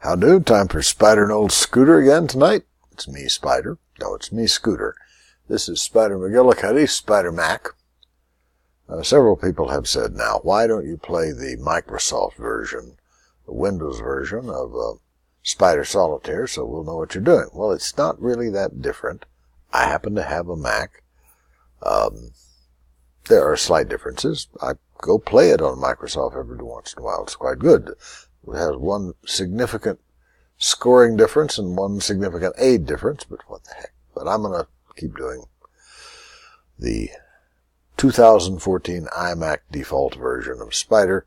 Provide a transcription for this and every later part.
How do? Time for Spider and Olde Scooter again tonight. It's me, Spider. No, it's me, Scooter. This is Spider McGillicuddy, Spider Mac. Several people have said now, why don't you play the Microsoft version, the Windows version of Spider Solitaire so we'll know what you're doing? Well, it's not really that different. I happen to have a Mac. There are slight differences. I go play it on Microsoft every once in a while. It's quite good. It has one significant scoring difference and one significant aid difference, but what the heck. But I'm going to keep doing the 2014 iMac default version of Spider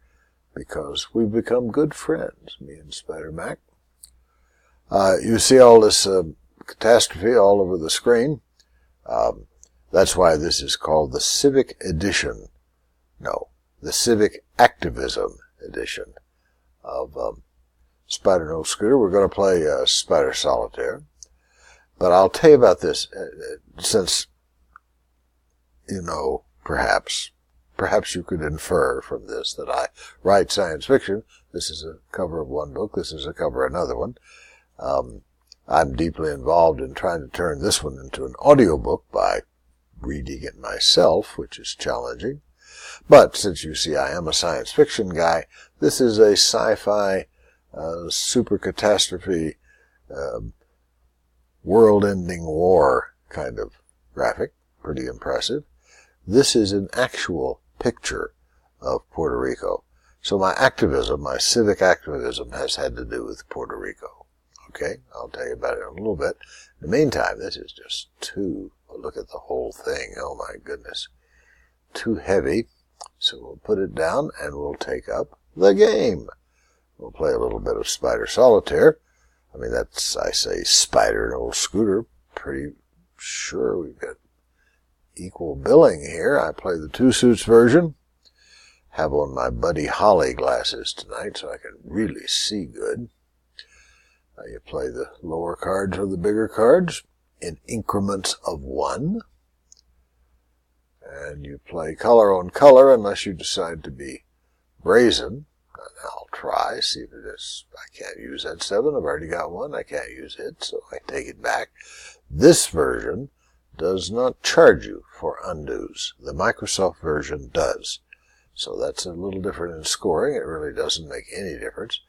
because we've become good friends, me and Spider Mac. You see all this catastrophe all over the screen. That's why this is called the Civic Edition. No, the Civic Activism Edition of Spider and Olde Scooter. We're going to play Spider Solitaire. But I'll tell you about this, since, you know, perhaps you could infer from this that I write science fiction. This is a cover of one book. This is a cover of another one. I'm deeply involved in trying to turn this one into an audiobook by reading it myself, which is challenging. But since you see I am a science fiction guy, this is a sci-fi super catastrophe world-ending war kind of graphic. Pretty impressive. This is an actual picture of Puerto Rico. So my activism, my civic activism, has had to do with Puerto Rico. Okay, I'll tell you about it in a little bit. In the meantime, this is just too, look at the whole thing. Oh my goodness. Too heavy. So we'll put it down and we'll take up the game. We'll play a little bit of Spider Solitaire. I mean, that's, I say, Spider and Olde Scooter. Pretty sure we've got equal billing here. I play the Two Suits version. Have on my Buddy Holly glasses tonight so I can really see good. You play the lower cards or the bigger cards in increments of 1. And you play color on color unless you decide to be brazen. And I'll try, see if it is. I can't use that 7. I've already got one. I can't use it, so I take it back. This version does not charge you for undos. The Microsoft version does. So that's a little different in scoring. It really doesn't make any difference.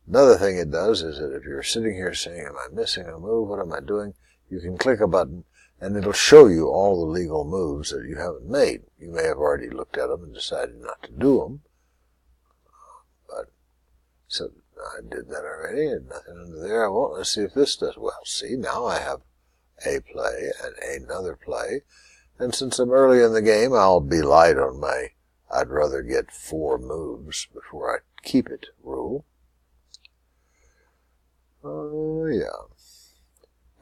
Another thing it does is that if you're sitting here saying, am I missing a move? What am I doing? You can click a button and it'll show you all the legal moves that you haven't made. You may have already looked at them and decided not to do them. But, so I did that already and nothing under there. I won't. Let's see if this does well. See, now I have a play and another play. And since I'm early in the game, I'll be light on my I'd rather get 4 moves before I keep it rule. Oh, yeah.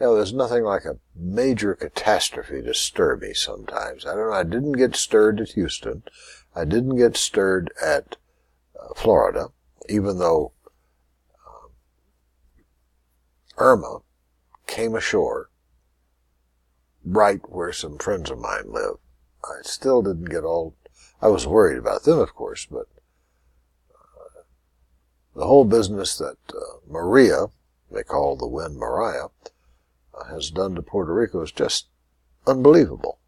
Now, there's nothing like a major catastrophe to stir me sometimes. I don't know, I didn't get stirred at Houston. I didn't get stirred at Florida, even though Irma came ashore right where some friends of mine live. I still didn't get all... I was worried about them, of course, but the whole business that Maria, they call the wind Mariah, has done to Puerto Rico is just unbelievable.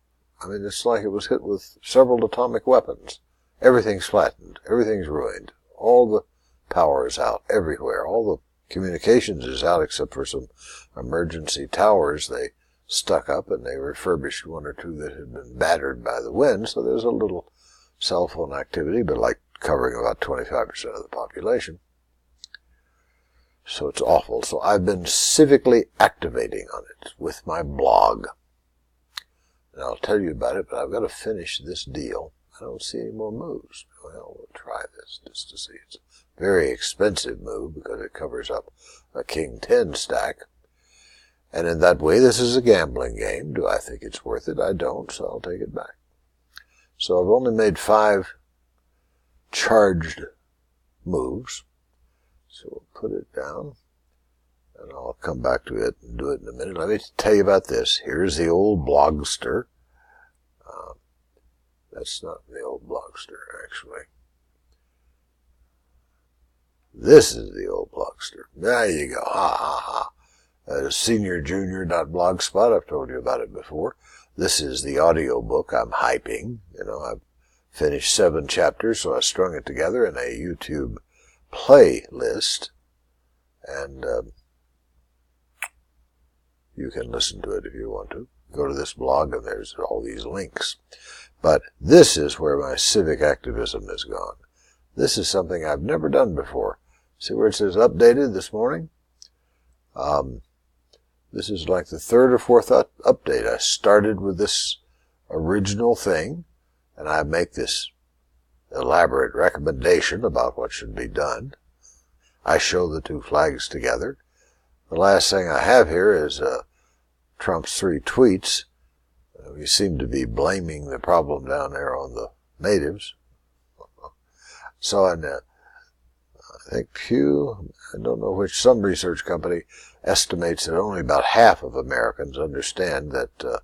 I mean, it's like it was hit with several atomic weapons. Everything's flattened. Everything's ruined. All the power is out everywhere. All the communications is out except for some emergency towers they stuck up, and they refurbished 1 or 2 that had been battered by the wind, so there's a little cell phone activity, but like covering about 25% of the population. So it's awful. So I've been civically activating on it with my blog. And I'll tell you about it, but I've got to finish this deal. I don't see any more moves. Well, we'll try this just to see. It's a very expensive move because it covers up a King 10 stack. And in that way, this is a gambling game. Do I think it's worth it? I don't, so I'll take it back. So I've only made 5 charged moves. So we'll put it down, and I'll come back to it and do it in a minute. Let me tell you about this. Here's the old Blogster. That's not the old Blogster, actually. This is the old blogster. There you go. Ha ha ha. Seniorjunior.blogspot. I've told you about it before. This is the audio book I'm hyping. I've finished 7 chapters, so I strung it together in a YouTube playlist. And you can listen to it if you want to. Go to this blog and there's all these links. But this is where my civic activism has gone. This is something I've never done before. See where it says updated this morning? This is like the 3rd or 4th update. I started with this original thing, and I make this elaborate recommendation about what should be done. I show the 2 flags together. The last thing I have here is Trump's 3 tweets. We seem to be blaming the problem down there on the natives. So I think Pew, I don't know which, some research company estimates that only about half of Americans understand that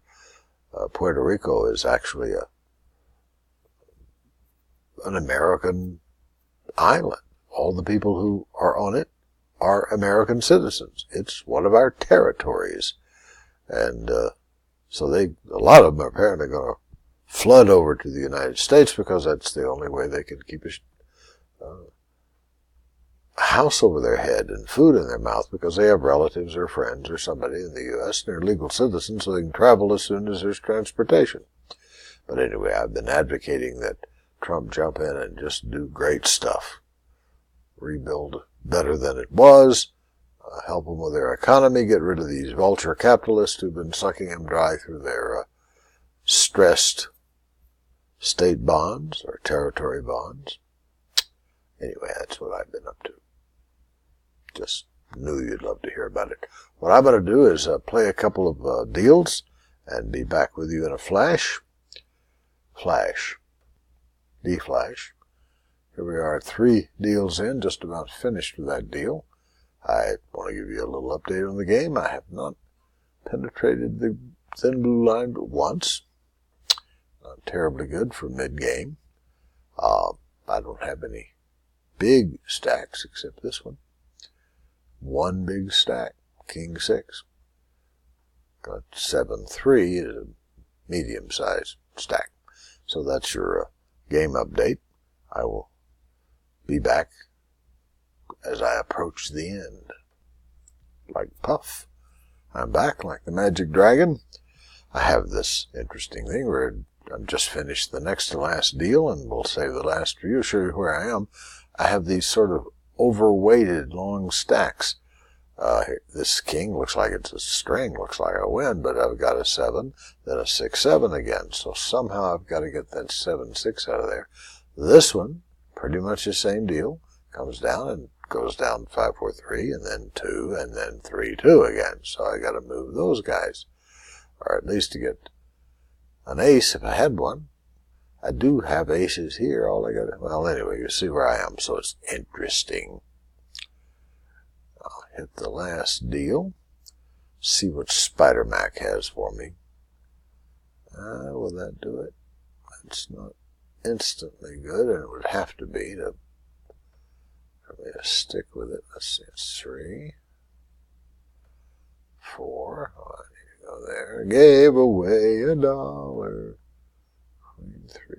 Puerto Rico is actually an American island. All the people who are on it are American citizens. It's one of our territories. And so a lot of them are apparently going to flood over to the United States because that's the only way they can keep a house over their head and food in their mouth, because they have relatives or friends or somebody in the U.S. and they're legal citizens, so they can travel as soon as there's transportation. But anyway, I've been advocating that Trump jump in and just do great stuff. Rebuild better than it was, help them with their economy, get rid of these vulture capitalists who've been sucking them dry through their stressed state bonds or territory bonds. Anyway, that's what I've been up to. Just knew you'd love to hear about it. What I'm going to do is play a couple of deals and be back with you in a flash. D-flash. Here we are, 3 deals in, just about finished with that deal. I want to give you a little update on the game. I have not penetrated the thin blue line but once. Not terribly good for mid-game. I don't have any big stacks except this one. 1 big stack, King 6. Got 7-3 is a medium-sized stack. So that's your game update. I will be back as I approach the end. Like Puff. I'm back like the magic dragon. I have this interesting thing where I've just finished the next to last deal, and we'll save the last for you, show you where I am. I have these sort of overweighted long stacks. This king looks like it's a string, looks like a win, but I've got a 7, then a 6-7 again. So somehow I've got to get that 7-6 out of there. This one, pretty much the same deal, comes down and goes down 5-4-3, and then 2, and then 3-2 again. So I got to move those guys, or at least to get an ace if I had one. I do have aces here. All I got to, well, anyway, you see where I am, so it's interesting. I'll hit the last deal. See what Spider Mac has for me. Will that do it? That's not instantly good, and it would have to be to for me to stick with it. Let's see, it's 3, 4. Oh, I need to go there. Gave away $1. Queen 3.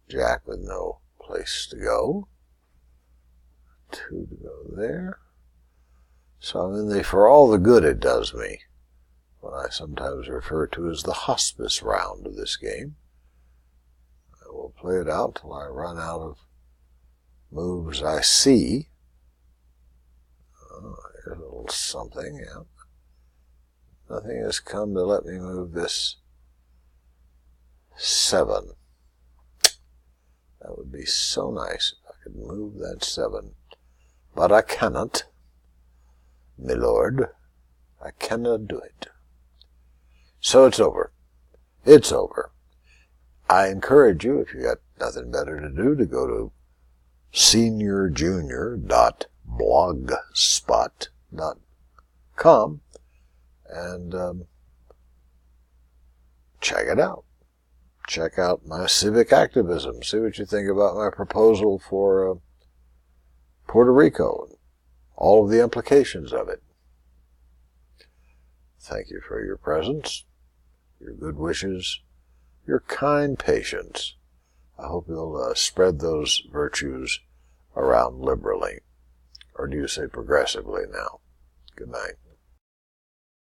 Jack with no place to go. 2 to go there. So I'm in the, for all the good it does me, what I sometimes refer to as the hospice round of this game. I will play it out till I run out of moves I see. Oh, here's a little something, yeah. Nothing has come to let me move this 7. That would be so nice if I could move that 7. But I cannot, my lord. I cannot do it. So it's over. It's over. I encourage you, if you got nothing better to do, to go to seniorjunior.blogspot.com and check it out. Check out my civic activism. See what you think about my proposal for Puerto Rico, and all of the implications of it. Thank you for your presence, your good wishes, your kind patience. I hope you'll spread those virtues around liberally. Or do you say progressively now? Good night.